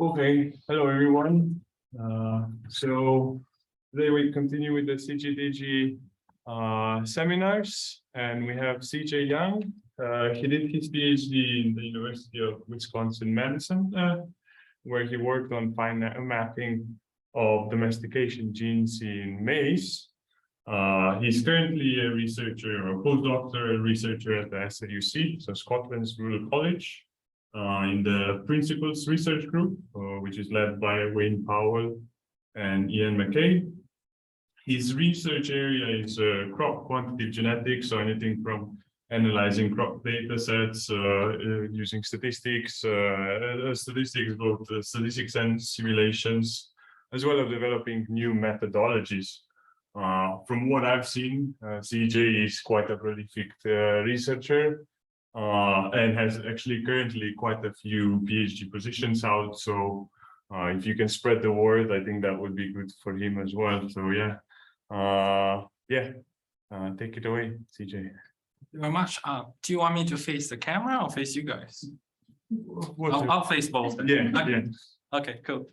Okay, hello everyone. So today we continue with the CGDG seminars, and we have CJ Young. He did his PhD in the University of Wisconsin-Madison, where he worked on fine mapping of domestication genes in maize. He's currently a researcher or postdoctoral researcher at the SRUC, so Scotland's Rural College, in the Principles Research Group, which is led by Wayne Powell and Ian McKay. His research area is crop quantitative genetics, so anything from analyzing crop data sets, using statistics, both statistics and simulations, as well as developing new methodologies. From what I've seen, CJ is quite a prolific researcher, and has actually currently quite a few PhD positions out. So if you can spread the word, I think that would be good for him as well. So take it away, CJ. Thank you very much. Do you want me to face the camera or face you guys? I'll face both. Yeah. Okay, cool.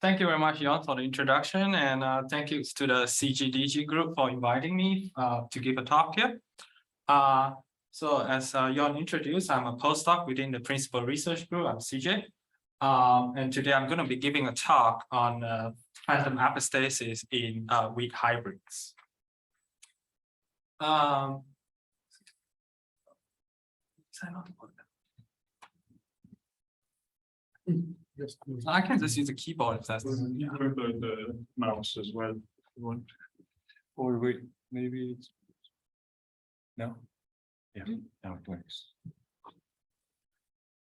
Thank you very much, Jan, for the introduction, and thank you to the CGDG group for inviting me to give a talk here. So as Jan introduced, I'm a postdoc within the Principal Research Group. I'm CJ. And today I'm going to be giving a talk on phantom epistasis in wheat hybrids. Yes, I can just use the keyboard if that's the mouse as well. If you want. Or wait, maybe it's no. Yeah, now it works.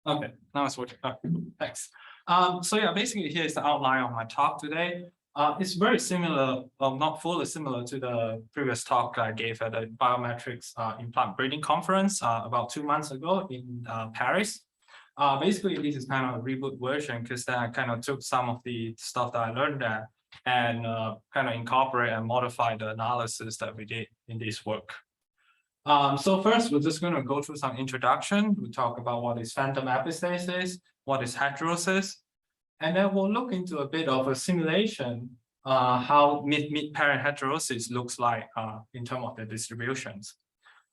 Okay, now it's working. Okay, thanks. So yeah, basically here's the outline of my talk today. It's very similar, not fully similar to the previous talk I gave at the biometrics in plant breeding conference about 2 months ago in Paris. Basically, this is kind of a reboot version because then I kind of took some of the stuff that I learned there and kind of incorporate and modify the analysis that we did in this work. So first, we're just going to go through some introduction. We'll talk about what is phantom epistasis, what is heterosis, and then we'll look into a bit of a simulation, how mid-parent heterosis looks like in terms of the distributions.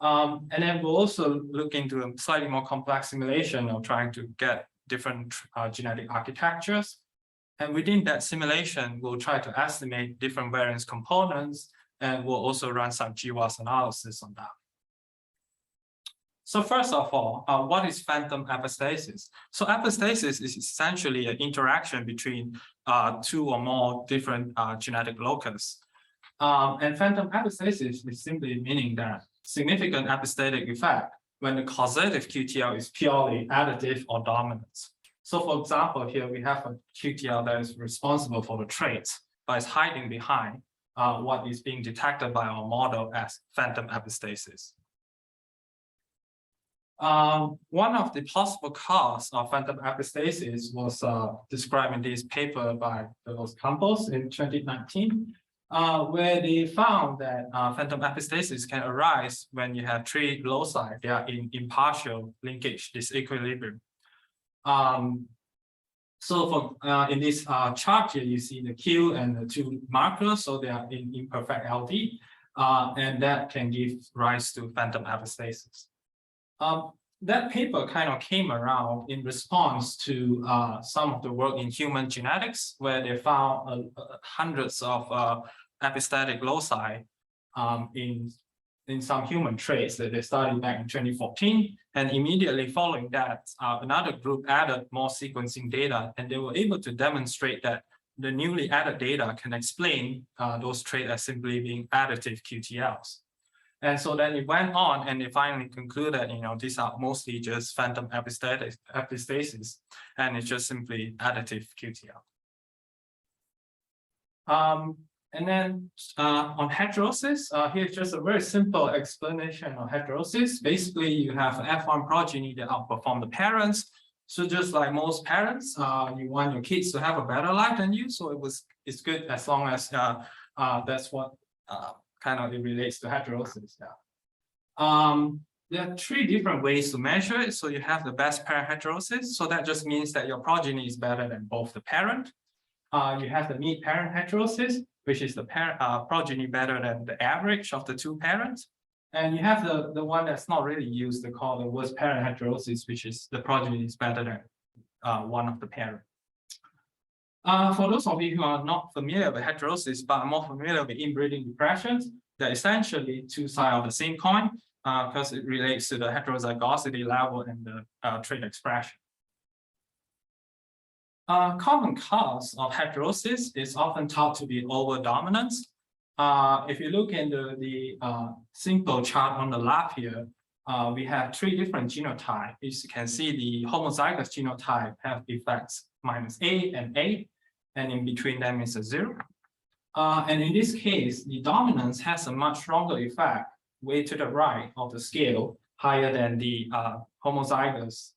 And then we'll also look into a slightly more complex simulation of trying to get different genetic architectures. And within that simulation, we'll try to estimate different variance components, and we'll also run some GWAS analysis on that. So first of all, what is phantom epistasis? So epistasis is essentially an interaction between two or more different genetic locus. And phantom epistasis is simply meaning that significant epistatic effect when the causative QTL is purely additive or dominant. So for example, here we have a QTL that is responsible for the traits, but is hiding behind what is being detected by our model as phantom epistasis. One of the possible causes of phantom epistasis was described in this paper by Los Campos in 2019, where they found that phantom epistasis can arise when you have three loci. They are in impartial linkage disequilibrium. So for in this chart here, you see the Q and the two markers, so they are in imperfect LD, and that can give rise to phantom epistasis. That paper kind of came around in response to some of the work in human genetics, where they found hundreds of epistatic loci in some human traits that they studied back in 2014. And immediately following that, another group added more sequencing data, and they were able to demonstrate that the newly added data can explain those traits as simply being additive QTLs. And so then it went on, and they finally concluded, these are mostly just phantom epistasis, and it's just simply additive QTL. And then on heterosis, here's just a very simple explanation of heterosis. Basically, you have an F1 progeny that outperform the parents. So just like most parents, you want your kids to have a better life than you. So it's good as long as that's what kind of it relates to heterosis. Yeah. There are three different ways to measure it. So you have the best parent heterosis. So that just means that your progeny is better than both the parent. You have the mean parent heterosis, which is the progeny better than the average of the two parents. And you have the one that's not really used, they call the worst parent heterosis, which is the progeny is better than one of the parents. For those of you who are not familiar with heterosis, but are more familiar with inbreeding depressions, they're essentially two sides of the same coin, because it relates to the heterozygosity level and the trait expression. Common cause of heterosis is often thought to be overdominance. If you look into the simple chart on the left here, we have three different genotypes. As you can see, the homozygous genotype have effects -A and A, and in between them is a 0. And in this case, the dominance has a much stronger effect way to the right of the scale, higher than the homozygous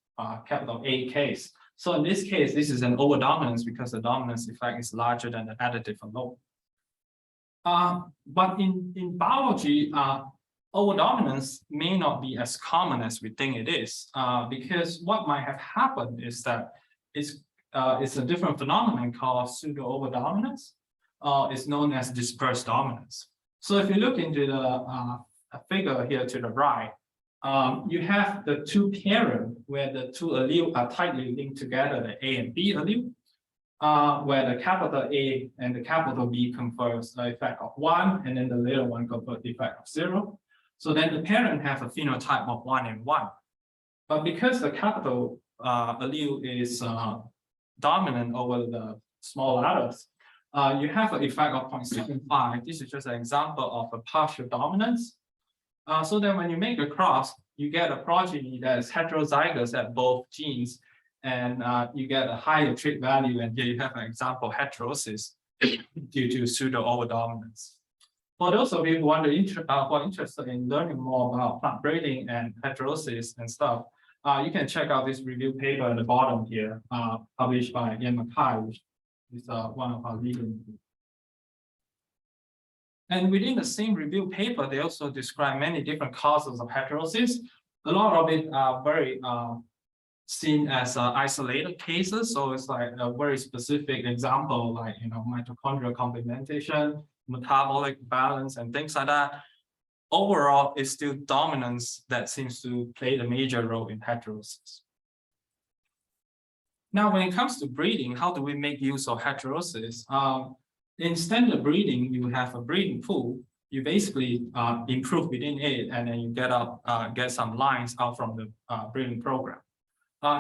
capital A case. So in this case, this is an overdominance because the dominance effect is larger than the additive alone. But in biology, overdominance may not be as common as we think it is, because what might have happened is that it's a different phenomenon called pseudo-overdominance. It's known as dispersed dominance. So if you look into the figure here to the right, you have the two parents where the two alleles are tightly linked together, the A and B allele, where the capital A and the capital B confers the effect of 1, and then the little one confers the effect of 0. So then the parent have a phenotype of 1 and 1. But because the capital allele is dominant over the small letters, you have an effect of 0.75. This is just an example of a partial dominance. So then when you make a cross, you get a progeny that is heterozygous at both genes, and you get a higher trait value. And here you have an example of heterosis due to pseudo-overdominance. For those of you who are interested in learning more about plant breeding and heterosis and stuff, you can check out this review paper at the bottom here, published by Ian Mackay, which is one of our leading. And within the same review paper, they also describe many different causes of heterosis. A lot of it are very seen as isolated cases. So it's like a very specific example, like, mitochondrial complementation, metabolic balance, and things like that. Overall, it's still dominance that seems to play the major role in heterosis. Now, when it comes to breeding, how do we make use of heterosis? In standard breeding, you have a breeding pool. You basically improve within it, and then you get some lines out from the breeding program.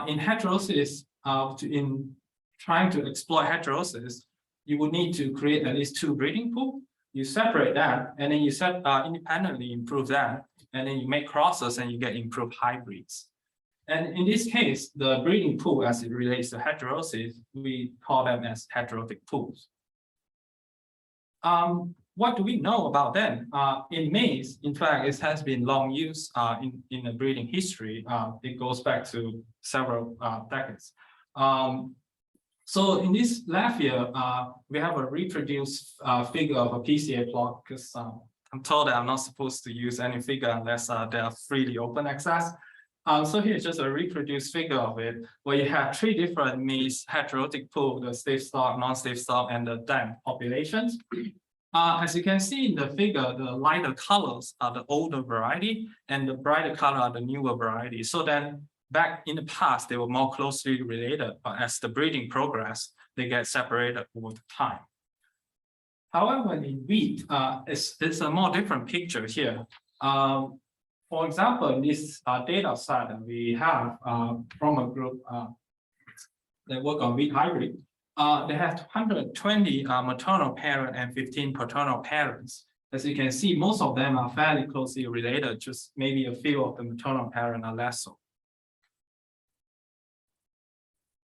In heterosis, in trying to exploit heterosis, you would need to create at least 2 breeding pools. You separate that, and then you independently improve that, and then you make crosses and you get improved hybrids. And in this case, the breeding pool, as it relates to heterosis, we call them as heterotic pools. What do we know about them? In maize, in fact, it has been long used in the breeding history. It goes back to several decades. So in this left here, we have a reproduced figure of a PCA plot, because I'm told that I'm not supposed to use any figure unless they are freely open access. So here's just a reproduced figure of it, where you have 3 different maize heterotic pool, the stave stalk, non-stave stalk, and the dam populations. As you can see in the figure, the lighter colors are the older variety, and the brighter color are the newer variety. So then back in the past, they were more closely related, but as the breeding progressed, they get separated over time. However, in wheat, it's a more different picture here. For example, in this data set that we have from a group that work on wheat hybrid, they have 120 maternal parents and 15 paternal parents. As you can see, most of them are fairly closely related, just maybe a few of the maternal parents are less so.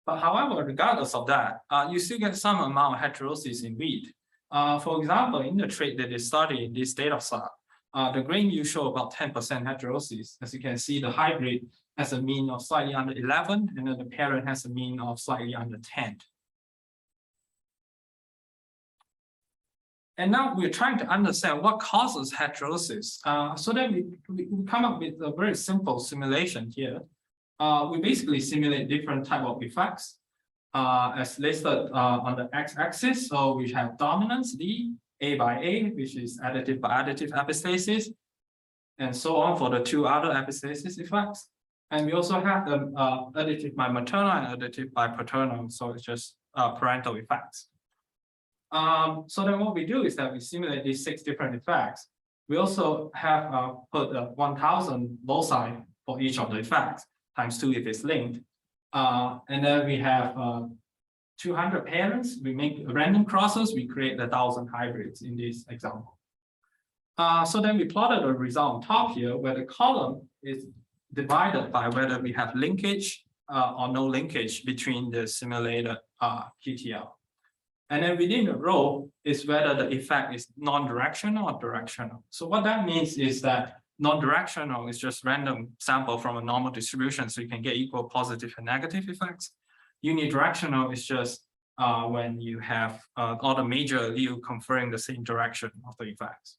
But however, regardless of that, you still get some amount of heterosis in wheat. For example, in the trait that they study in this data set, the grain yield show about 10% heterosis. As you can see, the hybrid has a mean of slightly under 11, and then the parent has a mean of slightly under 10. And now we're trying to understand what causes heterosis. So then we come up with a very simple simulation here. We basically simulate different type of effects as listed on the x-axis. So we have dominance D, A by A, which is additive by additive epistasis, and so on for the two other epistasis effects. And we also have the additive by maternal and additive by paternal. So it's just parental effects. So then what we do is that we simulate these 6 different effects. We also have put 1000 loci for each of the effects, times 2 if it's linked. And then we have 200 parents. We make random crosses. We create 1000 hybrids in this example. So then we plotted a result on top here where the column is divided by whether we have linkage or no linkage between the simulated QTL. And then within the row is whether the effect is non-directional or directional. So what that means is that non-directional is just random sample from a normal distribution, so you can get equal positive and negative effects. Unidirectional is just when you have all the major allele conferring the same direction of the effects.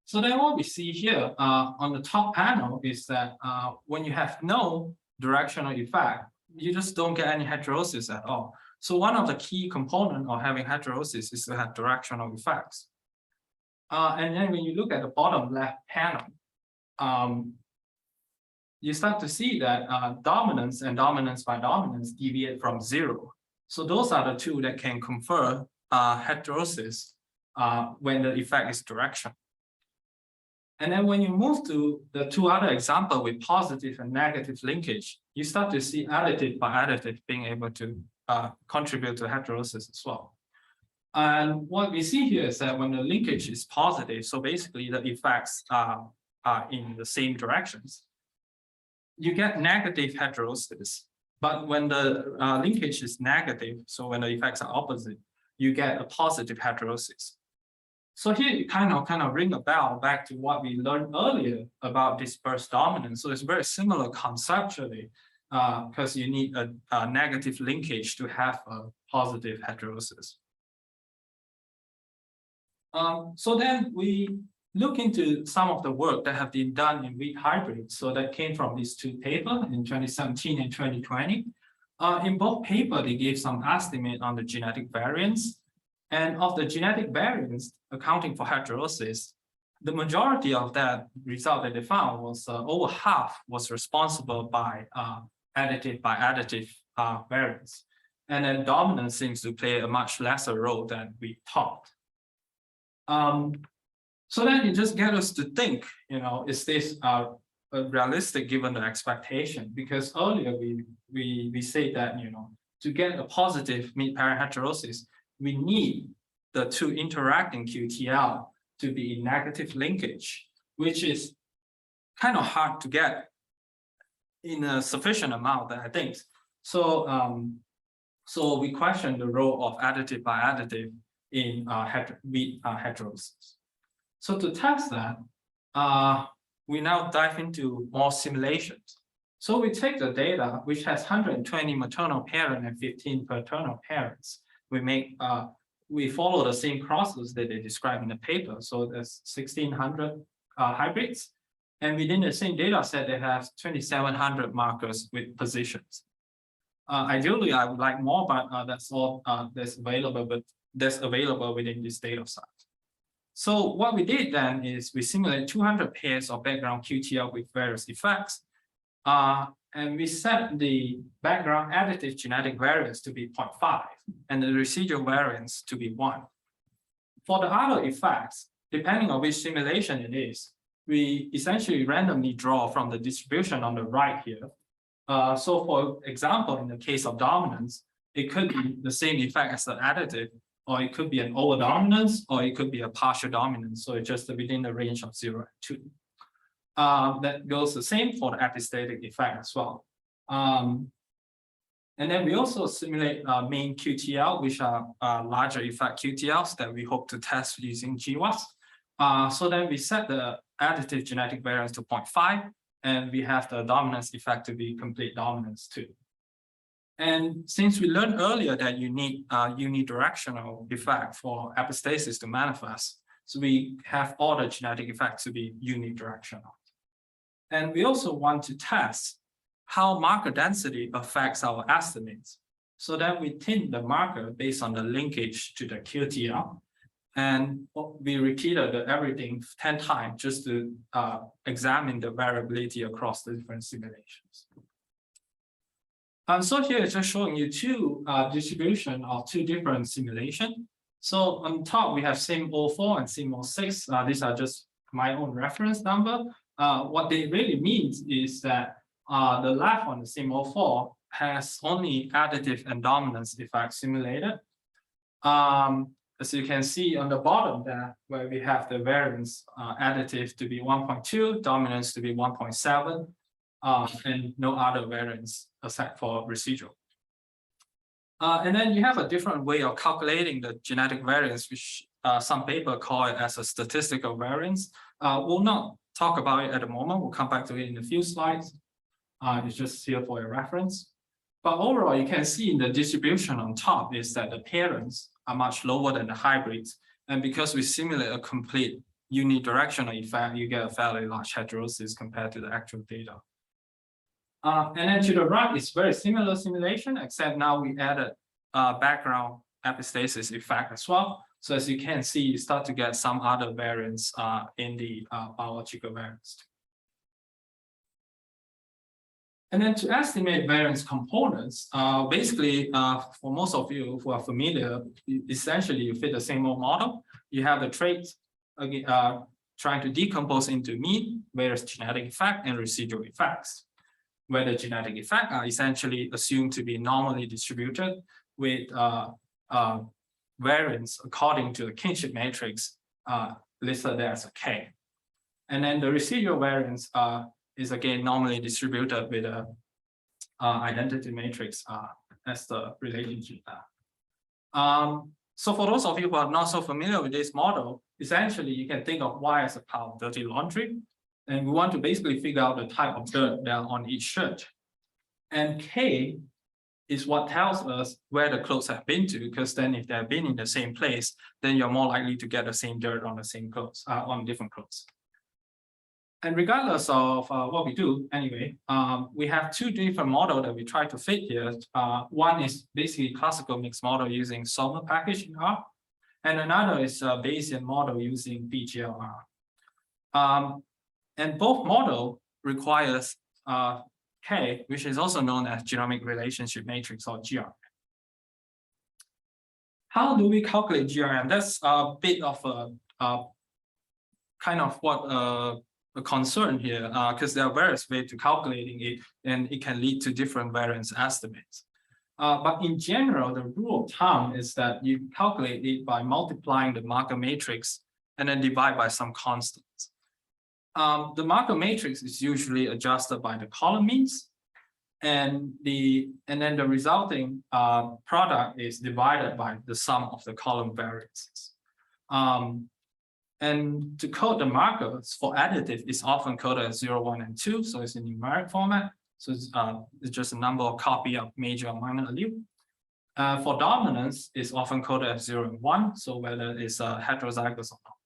So then what we see here on the top panel is that when you have no directional effect, you just don't get any heterosis at all. So one of the key components of having heterosis is to have directional effects. And then when you look at the bottom left panel, you start to see that dominance and dominance by dominance deviate from 0. So those are the two that can confer heterosis when the effect is directional. And then when you move to the 2 other examples with positive and negative linkage, you start to see additive by additive being able to contribute to heterosis as well. And what we see here is that when the linkage is positive, so basically the effects are in the same directions, you get negative heterosis. But when the linkage is negative, so when the effects are opposite, you get a positive heterosis. So here you kind of ring a bell back to what we learned earlier about dispersed dominance. So it's very similar conceptually because you need a negative linkage to have a positive heterosis. So then we look into some of the work that have been done in weak hybrids. So that came from these 2 papers in 2017 and 2020. In both papers, they gave some estimate on the genetic variance. And of the genetic variance accounting for heterosis, the majority of that result that they found was over half was responsible by additive by additive variance. And then dominance seems to play a much lesser role than we thought. So then it just gets us to think, is this realistic given the expectation? Because earlier we said that, to get a positive mid-parent heterosis, we need the 2 interacting QTL to be in negative linkage, which is kind of hard to get in a sufficient amount, I think. So, so we question the role of additive by additive in heterosis. So to test that, we now dive into more simulations. So we take the data, which has 120 maternal parents and 15 paternal parents. We follow the same crosses that they describe in the paper. So there's 1600 hybrids. And within the same data set, they have 2700 markers with positions. Ideally, I would like more, but that's all that's available within this data set. So what we did then is we simulate 200 pairs of background QTL with various effects. And we set the background additive genetic variance to be 0.5 and the residual variance to be 1. For the other effects, depending on which simulation it is, we essentially randomly draw from the distribution on the right here. So for example, in the case of dominance, it could be the same effect as the additive, or it could be an overdominance, or it could be a partial dominance. So it's just within the range of 0 and 2. That goes the same for the epistatic effect as well. And then we also simulate main QTL, which are larger effect QTLs that we hope to test using GWAS. So then we set the additive genetic variance to 0.5, and we have the dominance effect to be complete dominance too. And since we learned earlier that you need a unidirectional effect for epistasis to manifest, so we have all the genetic effects to be unidirectional. And we also want to test how marker density affects our estimates. So then we tint the marker based on the linkage to the QTL. And we repeated everything 10 times just to examine the variability across the different simulations. So here it's just showing you two distribution of two different simulations. So on top, we have SIM04 and SIM06. These are just my own reference number. What they really means is that the left on the SIM04 has only additive and dominance effects simulated. As you can see on the bottom there, where we have the variance additive to be 1.2, dominance to be 1.7, and no other variance except for residual. And then you have a different way of calculating the genetic variance, which some paper call it as a statistical variance. We'll not talk about it at the moment. We'll come back to it in a few slides. It's just here for your reference. But overall, you can see in the distribution on top is that the parents are much lower than the hybrids. And because we simulate a complete unidirectional effect, you get a fairly large heterosis compared to the actual data. And then to the right is very similar simulation, except now we added background epistasis effect as well. So as you can see, you start to get some other variance in the biological variance. And then to estimate variance components, basically, for most of you who are familiar, essentially you fit the same old model. You have the traits trying to decompose into mean, various genetic effect, and residual effects, where the genetic effects are essentially assumed to be normally distributed with variance according to the kinship matrix listed there as a K. And then the residual variance is again normally distributed with a identity matrix as the relationship there. So for those of you who are not so familiar with this model, essentially you can think of Y as a pile of dirty laundry. And we want to basically figure out the type of dirt that are on each shirt. And K is what tells us where the clothes have been to, because then if they've been in the same place, then you're more likely to get the same dirt on the same clothes, on different clothes. And regardless of what we do, anyway, we have two different models that we try to fit here. One is basically classical mixed model using Solver package in R, and another is a Bayesian model using BGLR. And both model requires K, which is also known as genomic relationship matrix or GRM. How do we calculate GRM? That's a bit of a kind of what a concern here, because there are various ways to calculating it, and it can lead to different variance estimates. But in general, the rule of thumb is that you calculate it by multiplying the marker matrix and then divide by some constants. The marker matrix is usually adjusted by the column means, and then the resulting product is divided by the sum of the column variances. And to code the markers for additive is often coded as 0, 1, and 2, so it's in numeric format. So it's just a number of copy of major or minor allele. For dominance, it's often coded as 0 and 1, so whether it's heterozygous or not.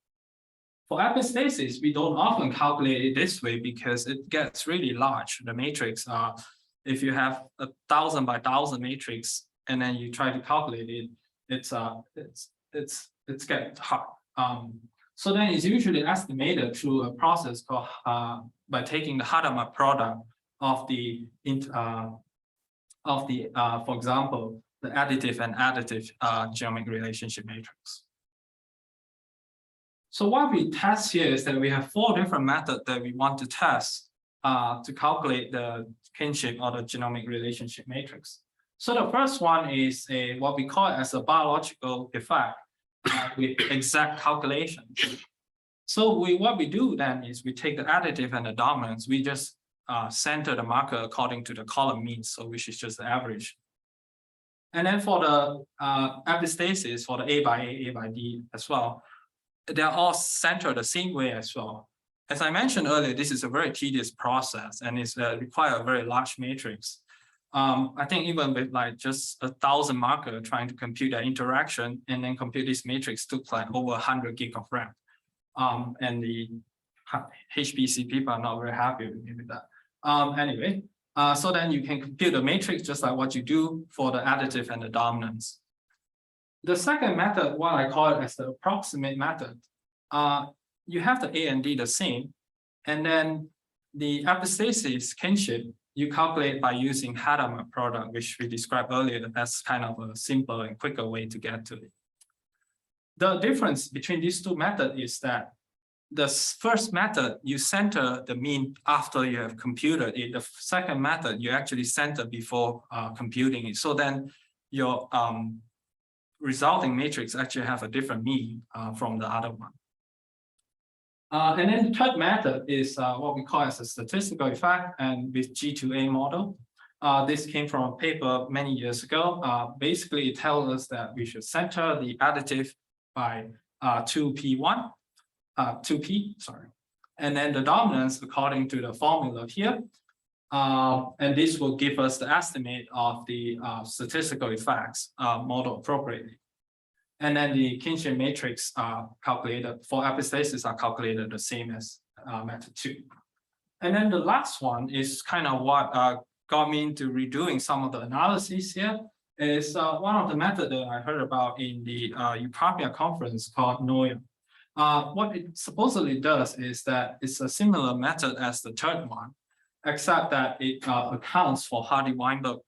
For epistasis, we don't often calculate it this way because it gets really large. The matrix, if you have 1,000 by 1,000 matrix and then you try to calculate it, it's getting hard. So then it's usually estimated through a process called by taking the Hadamard product of the for example, the additive and additive genomic relationship matrix. So what we test here is that we have 4 different methods that we want to test to calculate the kinship or the genomic relationship matrix. So the first one is what we call as a biological effect with exact calculation. So what we do then is we take the additive and the dominance, we just center the marker according to the column means, so which is just the average. And then for the epistasis, for the A by A by D as well, they're all centered the same way as well. As I mentioned earlier, this is a very tedious process and it requires a very large matrix. I think even with like just 1,000 markers trying to compute that interaction and then compute this matrix took like over 100 gig of RAM. And the HPC people are not very happy with that. Anyway, so then you can compute the matrix just like what you do for the additive and the dominance. The second method, what I call it as the approximate method, you have the A and D the same, and then the epistasis kinship you calculate by using Hadamard product, which we described earlier. That's kind of a simpler and quicker way to get to it. The difference between these two methods is that the first method, you center the mean after you have computed it. The second method, you actually center before computing it. So then your resulting matrix actually have a different mean from the other one. And then the third method is what we call as a statistical effect, and with G2A model. This came from a paper many years ago. Basically, it tells us that we should center the additive by 2p1, 2p, sorry. And then the dominance according to the formula here. And this will give us the estimate of the statistical effects model appropriately. And then the kinship matrix calculated for epistasis are calculated the same as method 2. And then the last one is kind of what got me into redoing some of the analyses here. Is one of the methods that I heard about in the UPAPIA conference called NOIA. What it supposedly does is that it's a similar method as the third one, except that it accounts for Hardy-Weinberg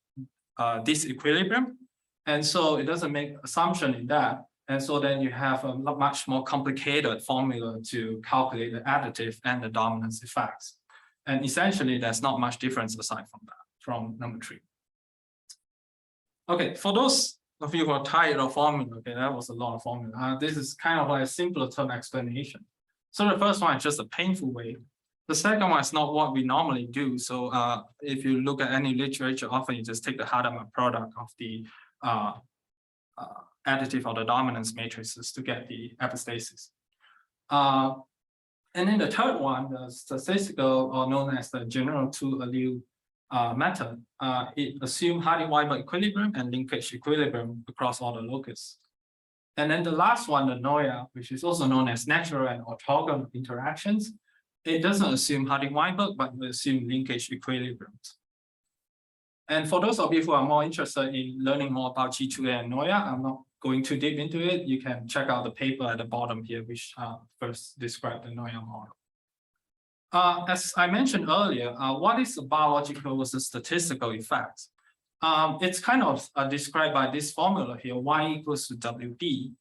disequilibrium. And so it doesn't make assumption in that. And so then you have a much more complicated formula to calculate the additive and the dominance effects. And essentially, there's not much difference aside from that, from number 3. Okay, for those of you who are tired of formula, okay, that was a lot of formula. This is kind of like a simpler term explanation. So the first one is just a painful way. The second one is not what we normally do. So if you look at any literature, often you just take the Hadamard product of the additive or the dominance matrices to get the epistasis. And then the third one, the statistical, or known as the general two-allele method, it assumes Hardy-Weinberg equilibrium and linkage equilibrium across all the locus. And then the last one, the NOIA, which is also known as natural and orthogonal interactions, it doesn't assume Hardy-Weinberg, but it assumes linkage equilibrium. And for those of you who are more interested in learning more about G2A and NOIA, I'm not going too deep into it. You can check out the paper at the bottom here, which first described the NOIA model. As I mentioned earlier, what is a biological versus statistical effect? It's kind of described by this formula here, y equals to WB,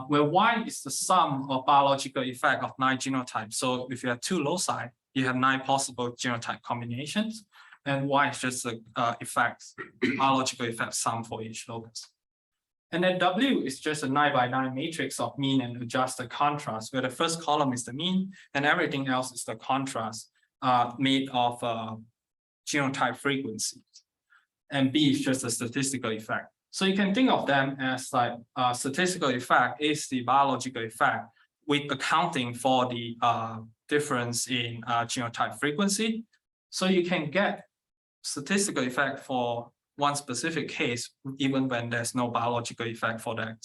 where y is the sum of biological effect of 9 genotypes. So if you have 2 loci, you have 9 possible genotype combinations, and y is just the biological effect sum for each locus. And then W is just a 9x9 matrix of mean and adjusted contrast, where the first column is the mean and everything else is the contrast made of genotype frequencies. And B is just a statistical effect. So you can think of them as like statistical effect is the biological effect with accounting for the difference in genotype frequency. So you can get statistical effect for one specific case, even when there's no biological effect for that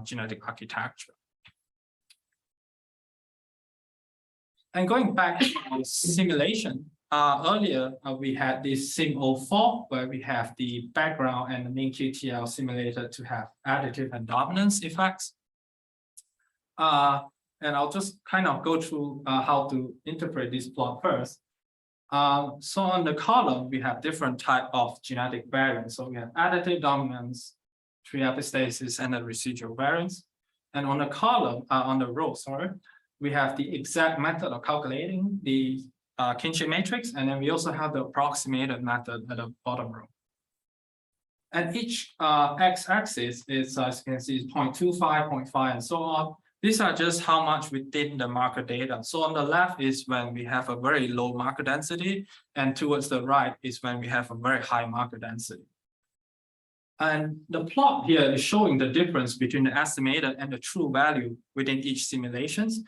genetic architecture. And going back to our simulation, earlier we had this Sim04, where we have the background and the main QTL simulated to have additive and dominance effects. And I'll just kind of go through how to interpret this plot first. So on the column, we have different type of genetic variants. So we have additive dominance, tree epistasis, and the residual variance. And on the column, on the row, sorry, we have the exact method of calculating the kinship matrix, and then we also have the approximated method at the bottom row. And each x-axis is, as you can see, 0.25, 0.5, and so on. These are just how much within the marker data. So on the left is when we have a very low marker density, and towards the right is when we have a very high marker density. And the plot here is showing the difference between the estimated and the true value within each simulations.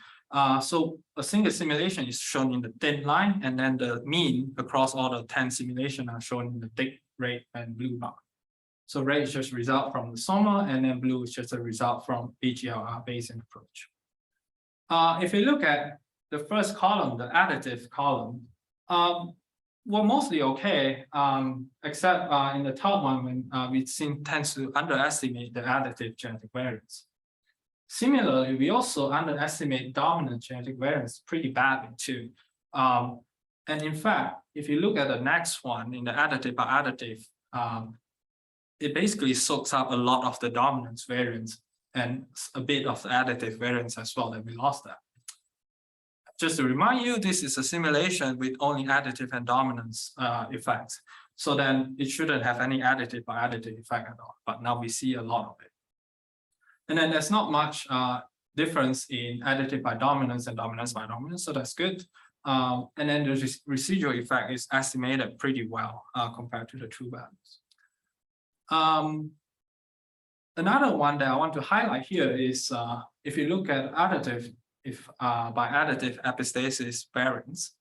So a single simulation is shown in the thin line, and then the mean across all the 10 simulations are shown in the thick red and blue bar. So red is just a result from the SOMA, and then blue is just a result from BGLR Bayesian approach. If you look at the first column, the additive column, we're mostly okay, except in the top one when we tend to underestimate the additive genetic variance. Similarly, we also underestimate dominant genetic variance pretty badly too. And in fact, if you look at the next one in the additive-by-additive, it basically soaks up a lot of the dominance variance and a bit of the additive variance as well that we lost that. Just to remind you, this is a simulation with only additive and dominance effects. So then it shouldn't have any additive-by-additive effect at all. But now we see a lot of it. And then there's not much difference in additive-by-dominance and dominance-by-dominance, so that's good. And then the residual effect is estimated pretty well compared to the true values. Another one that I want to highlight here is if you look at additive by additive epistasis variance,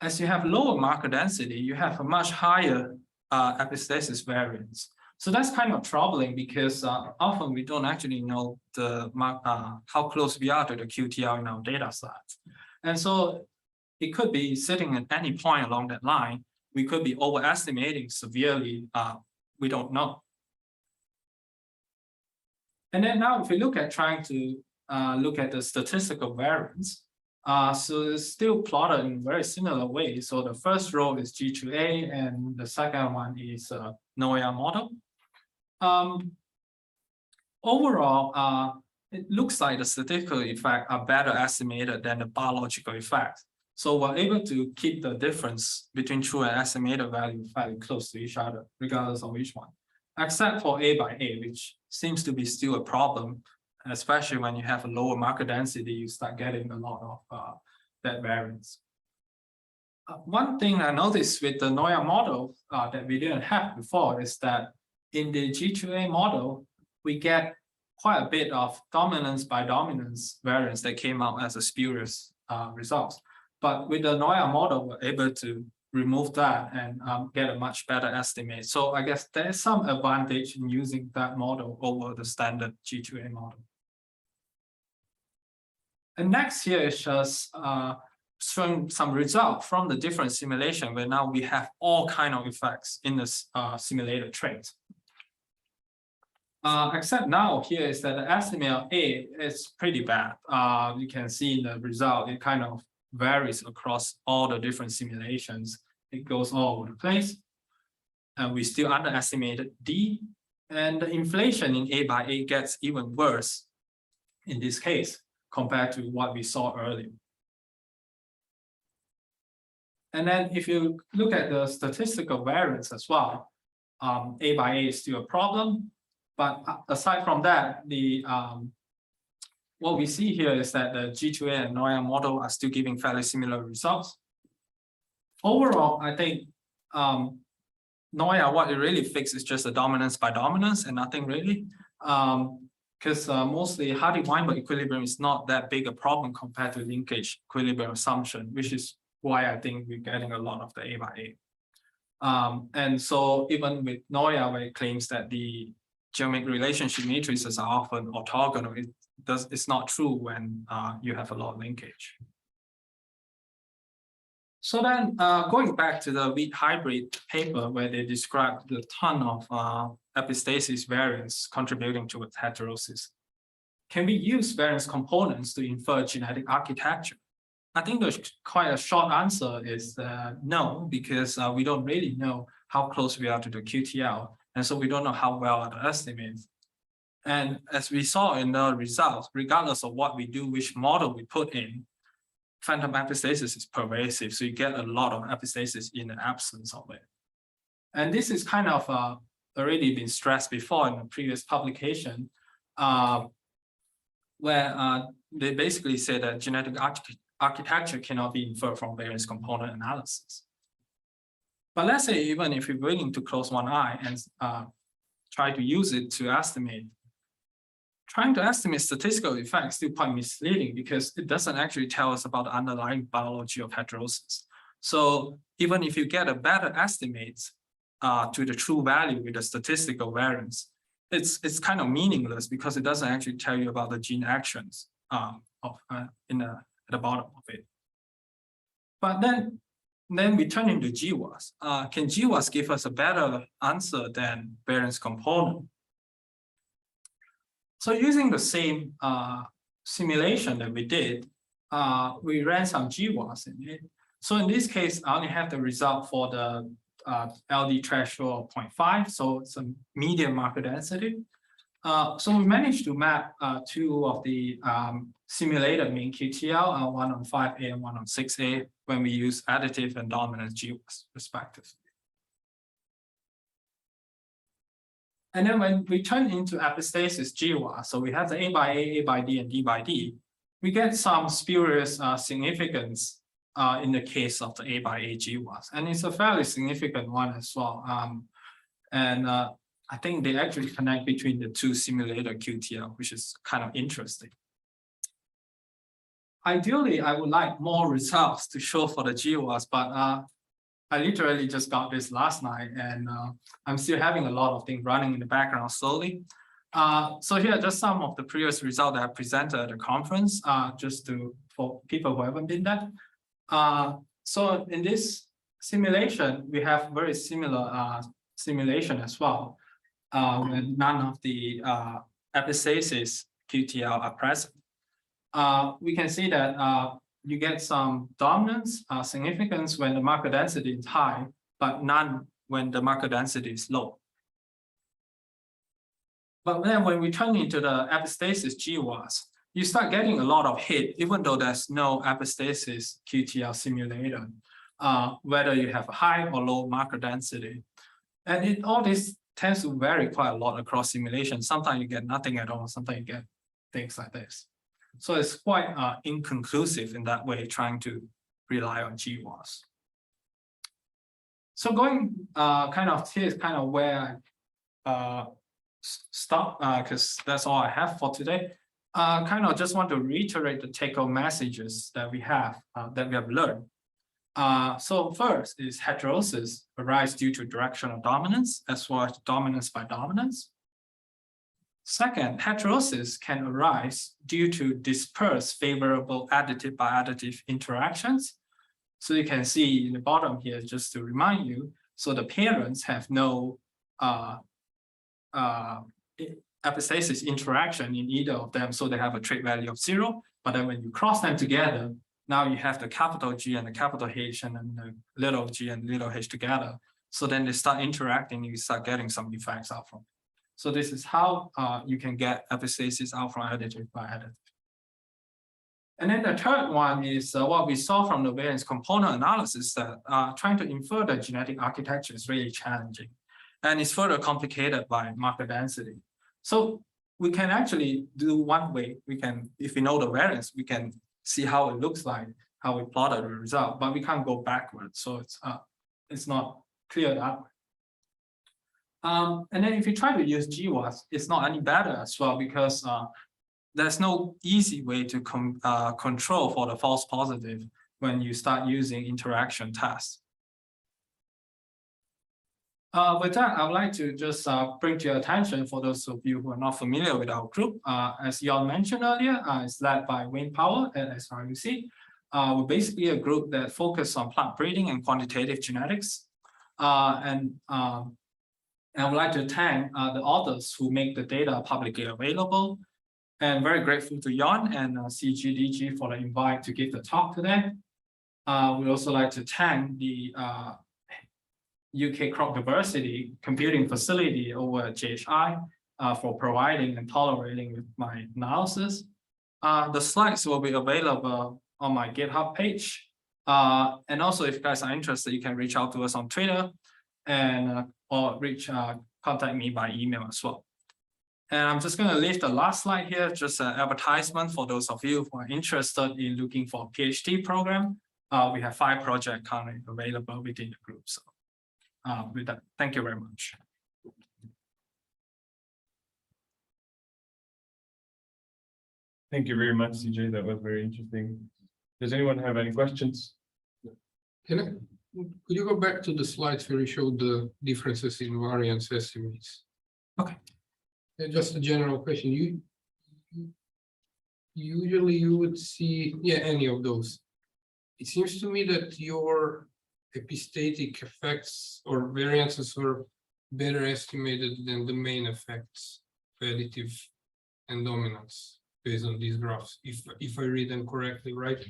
as you have lower marker density, you have a much higher epistasis variance. So that's kind of troubling because often we don't actually know the how close we are to the QTL in our data sets. And so it could be sitting at any point along that line. We could be overestimating severely. We don't know. And then now if we look at trying to look at the statistical variance, so it's still plotted in a very similar way. So the first row is G2A and the second one is NOIA model. Overall, it looks like the statistical effects are better estimated than the biological effects. So we're able to keep the difference between true and estimated value fairly close to each other, regardless of which one, except for A by A, which seems to be still a problem, especially when you have a lower marker density, you start getting a lot of that variance. One thing I noticed with the NOIA model that we didn't have before is that in the G2A model, we get quite a bit of dominance by dominance variance that came out as a spurious results. But with the NOIA model, we're able to remove that and get a much better estimate. So I guess there's some advantage in using that model over the standard G2A model. And next here is just showing some results from the different simulation where now we have all kinds of effects in this simulated traits. Except now here is that the estimate of A is pretty bad. You can see in the result, it kind of varies across all the different simulations. It goes all over the place. And we still underestimated D. And the inflation in A by A gets even worse in this case compared to what we saw earlier. And then if you look at the statistical variance as well, A by A is still a problem. But aside from that, the what we see here is that the G2A and NOIA model are still giving fairly similar results. Overall, I think NOIA, what it really fixes is just the dominance by dominance and nothing really. Because mostly Hardy-Weinberg equilibrium is not that big a problem compared to linkage equilibrium assumption, which is why I think we're getting a lot of the A by A. And so even with NOIA, where it claims that the geometric relationship matrices are often orthogonal, it's not true when you have a lot of linkage. So then going back to the wheat hybrid paper where they described the ton of epistasis variance contributing towards heterosis. Can we use variance components to infer genetic architecture? I think the quite a short answer is no, because we don't really know how close we are to the QTL. And so we don't know how well are the estimates. And as we saw in the results, regardless of what we do, which model we put in, phantom epistasis is pervasive. So you get a lot of epistasis in the absence of it. And this is kind of already been stressed before in a previous publication, where they basically say that genetic architecture cannot be inferred from variance component analysis. But let's say even if you're willing to close one eye and try to use it to estimate, trying to estimate statistical effects is still quite misleading because it doesn't actually tell us about the underlying biology of heterosis. So even if you get a better estimate, to the true value with the statistical variance, it's kind of meaningless because it doesn't actually tell you about the gene actions at the bottom of it. But then we turn into GWAS. Can GWAS give us a better answer than variance component? So using the same simulation that we did, we ran some GWAS in it. So in this case, I only have the result for the LD threshold of 0.5, so it's a medium marker density. So we managed to map two of the simulated mean QTL, one on 5A and one on 6A, when we use additive and dominant GWAS respectively. And then when we turn into epistasis GWAS, so we have the A by D, and D by D, we get some spurious significance in the case of the A by A GWAS. And it's a fairly significant one as well. I think they actually connect between the two simulated QTL, which is kind of interesting. Ideally, I would like more results to show for the GWAS, but I literally just got this last night, and I'm still having a lot of things running in the background slowly. So here are just some of the previous results that I presented at the conference, for people who haven't been there. So in this simulation, we have very similar simulation as well, when none of the epistasis QTL are present. We can see that you get some dominance significance when the marker density is high, but none when the marker density is low. But then when we turn into the epistasis GWAS, you start getting a lot of hit, even though there's no epistasis QTL simulator, whether you have a high or low marker density. And all this tends to vary quite a lot across simulations. Sometimes you get nothing at all, sometimes you get things like this. So it's quite inconclusive in that way, trying to rely on GWAS. So going here's kind of where I stop, because that's all I have for today. Kind of just want to reiterate the take-home messages that we have learned. So first is heterosis arise due to directional dominance as well as dominance by dominance. Second, heterosis can arise due to dispersed favorable additive-by-additive interactions. So you can see in the bottom here, just to remind you, so the parents have no epistasis interaction in either of them, so they have a trait value of 0. But then when you cross them together, now you have the capital G and the capital H and then the little g and little h together. So then they start interacting, you start getting some effects out from it. So this is how you can get epistasis out from additive-by-additive. And then the third one is what we saw from the variance component analysis, that trying to infer the genetic architecture is really challenging. And it's further complicated by marker density. So we can actually do one way. We can, if we know the variance, we can see how it looks like, how we plotted the result, but we can't go backwards. So it's not clear that way. And then if you try to use GWAS, it's not any better as well, because there's no easy way to control for the false positive when you start using interaction tests. With that, I would like to just bring to your attention, for those of you who are not familiar with our group, as Jan mentioned earlier, it's led by Wayne Powell at SRUC. We're basically a group that focuses on plant breeding and quantitative genetics. And I would like to thank the authors who make the data publicly available. And very grateful to Jan and CGDG for the invite to give the talk today. We'd also like to thank the UK Crop Diversity Computing Facility over at JHI for providing and tolerating with my analysis. The slides will be available on my GitHub page. And also, if you guys are interested, you can reach out to us on Twitter and or contact me by email as well. And I'm just going to leave the last slide here, just an advertisement for those of you who are interested in looking for a PhD program. We have 5 projects currently available within the group. So with that, thank you very much. Thank you very much, CJ. That was very interesting. Does anyone have any questions? Could you go back to the slides where you showed the differences in variance estimates? Okay. Just a general question. Usually you would see, any of those. It seems to me that your epistatic effects or variances are better estimated than the main effects of additive and dominance based on these graphs, if I read them correctly, right?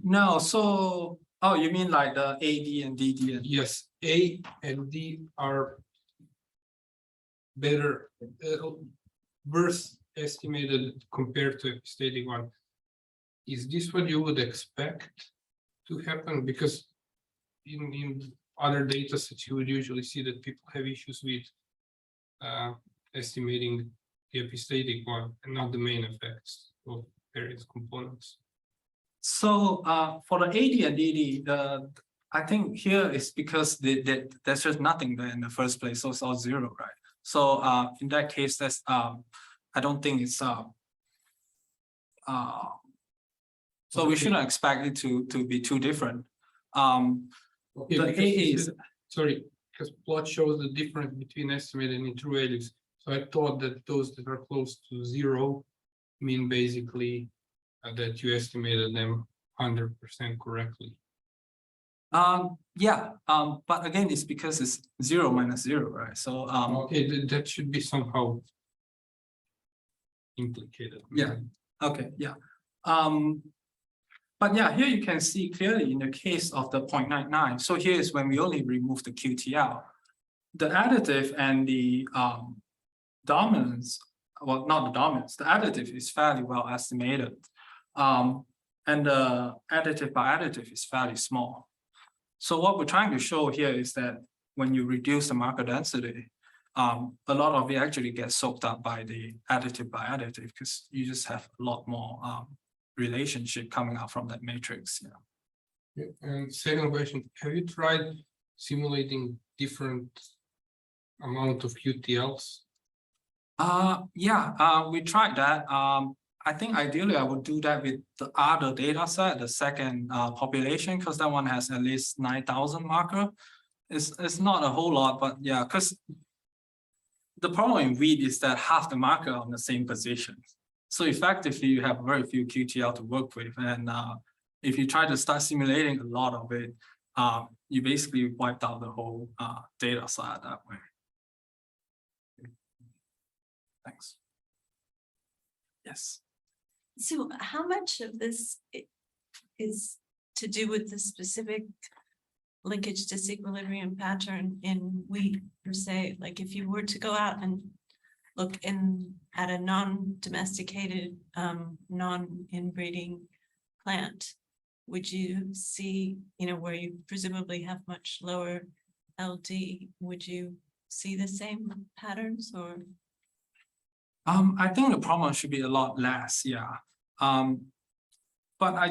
No, so you mean like the AD and DD and Yes, A and D are better, worse estimated compared to epistatic one. Is this what you would expect to happen? Because in other data sets, you would usually see that people have issues with estimating the epistatic one and not the main effects of various components. So for the AD and DD, I think here is because there's just nothing there in the first place, so it's all zero, right? So in that case, that's I don't think it's so we shouldn't expect it to be too different. Okay, the AA is sorry, because plot shows the difference between estimated and true values. So I thought that those that are close to zero mean basically that you estimated them 100% correctly. Yeah, but again, it's because it's 0 minus 0, right? So okay, that should be somehow implicated. Yeah. Okay, yeah. But yeah, here you can see clearly in the case of the 0.99. So here is when we only remove the QTL. The additive and the dominance, well, not the dominance, the additive is fairly well estimated. And the additive by additive is fairly small. So what we're trying to show here is that when you reduce the marker density, a lot of it actually gets soaked up by the additive by additive because you just have a lot more relationship coming out from that matrix. Yeah. And second question, have you tried simulating different amount of QTLs? Yeah, we tried that. I think ideally I would do that with the other data set, the second population, because that one has at least 9,000 marker. It's not a whole lot, but yeah, because the problem in wheat is that half the marker are on the same position. So effectively, you have very few QTL to work with. And if you try to start simulating a lot of it, you basically wiped out the whole data set that way. Thanks. Yes. So how much of this is to do with the specific linkage disequilibrium pattern in wheat per se? Like if you were to go out and look at a non-domesticated, non-inbreeding plant, would you see, where you presumably have much lower LD, would you see the same patterns or? I think the problem should be a lot less, yeah. But I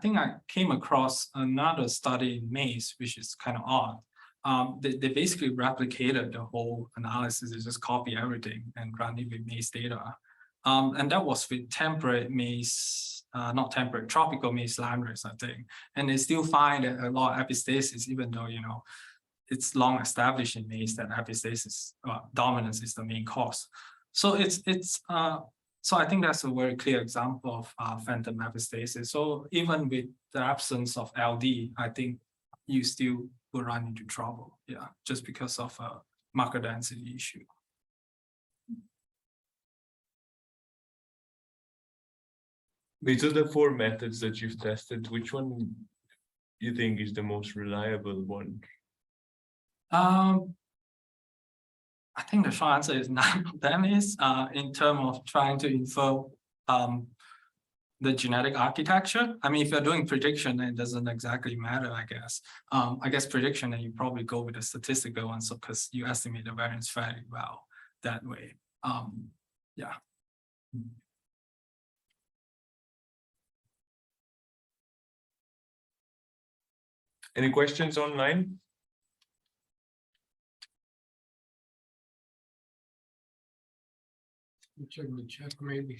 think I came across another study in maize, which is kind of odd. They basically replicated the whole analysis. They just copy everything and run it with maize data. And that was with temperate maize, not temperate, tropical maize landrace, I think. And they still find a lot of epistasis, even though, it's long established in maize that epistasis dominance is the main cause. So so I think that's a very clear example of phantom epistasis. So even with the absence of LD, I think you still will run into trouble, yeah, just because of a marker density issue. These are the 4 methods that you've tested. Which one you think is the most reliable one? I think the short answer is none of them is in terms of trying to infer the genetic architecture. I mean, if you're doing prediction, it doesn't exactly matter, I guess. I guess prediction, and you probably go with a statistical one, so because you estimate the variance fairly well that way. Yeah. Any questions online? Check the chat maybe.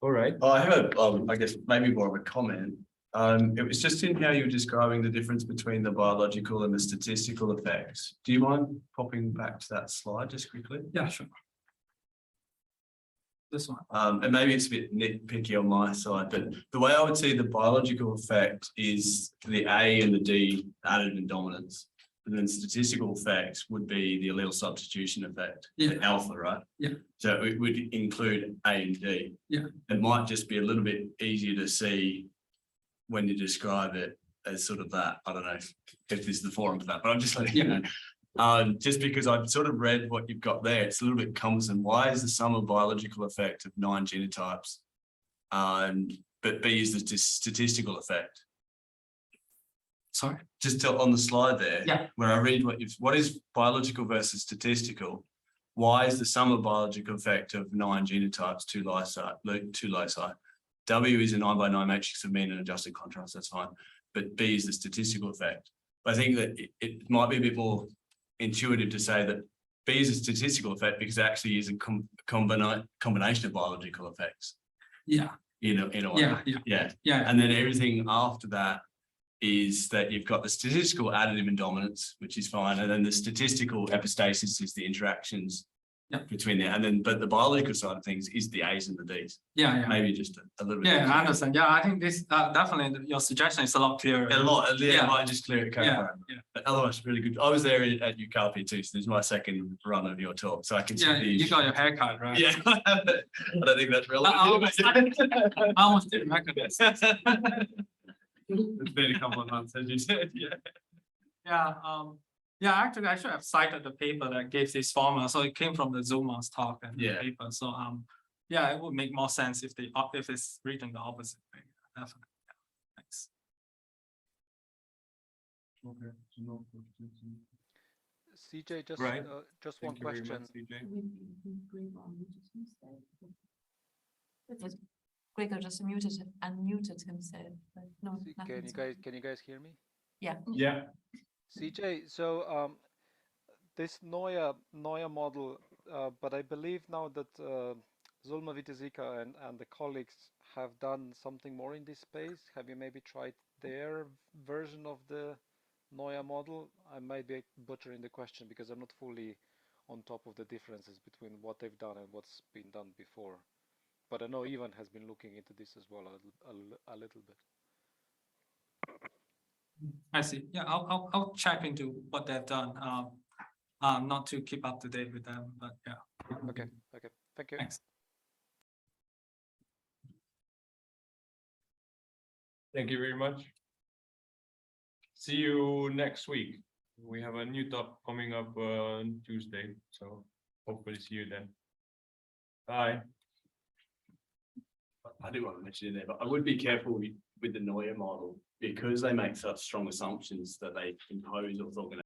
All right. I have a, I guess maybe more of a comment. It was just in how you were describing the difference between the biological and the statistical effects. Do you mind popping back to that slide just quickly? Yeah, sure. This one. And maybe it's a bit nitpicky on my side, but the way I would see the biological effect is the A and the D added in dominance. And then statistical effects would be the allele substitution effect, Yeah. alpha, right? Yeah. So it would include A and D. Yeah. It might just be a little bit easier to see when you describe it as sort of that. I don't know if this is the forum for that, but I'm just letting you know. Just because I've sort of read what you've got there, it's a little bit cumbersome. Why is the sum of biological effect of 9 genotypes, but B is the statistical effect? Sorry. Just on the slide there, Yeah. where I read what is biological versus statistical, why is the sum of biological effect of 9 genotypes 2 loci? W is a 9 by 9 matrix of mean and adjusted contrast, that's fine. But B is the statistical effect. I think that it might be a bit more intuitive to say that B is a statistical effect because it actually is a combination of biological effects. Yeah. In a way. Yeah. And then everything after that is that you've got the statistical additive and dominance, which is fine. And then the statistical epistasis is the interactions between there. And then, but the biological side of things is the A's and the D's. Yeah. Maybe just a little bit. Yeah, I understand. Yeah, I think this definitely your suggestion is a lot clearer. A lot, Yeah. might just clear it. Yeah. But otherwise, really good. I was there at UCALP too, so this is my second run of your talk, so I can see Yeah, the. you got your haircut, right? Yeah, I don't think that's relevant. I almost didn't recognize. It's been a couple of months, as you said, yeah. Yeah, actually, I should have cited the paper that gave this formula. So it came from the Zuma's talk and the paper. So yeah, it would make more sense if it's written the opposite way. Definitely. Yeah. Thanks. CJ, just Right. just one question. Gregor just unmuted himself, but no. Can you guys hear me? Yeah. Yeah. CJ, so this Neue model, but I believe now that Zulma Vitezika and the colleagues have done something more in this space. Have you maybe tried their version of the Neue model? I might be butchering the question because I'm not fully on top of the differences between what they've done and what's been done before. But I know Ivan has been looking into this as well a little bit. I see. Yeah, I'll check into what they've done. Not to keep up to date with them, but yeah. Okay. Thank you. Thanks. Thank you very much. See you next week. We have a new talk coming up on Tuesday, so hopefully see you then. Bye. I do want to mention in there, but I would be careful with the Neue model because they make such strong assumptions that they impose of organizations.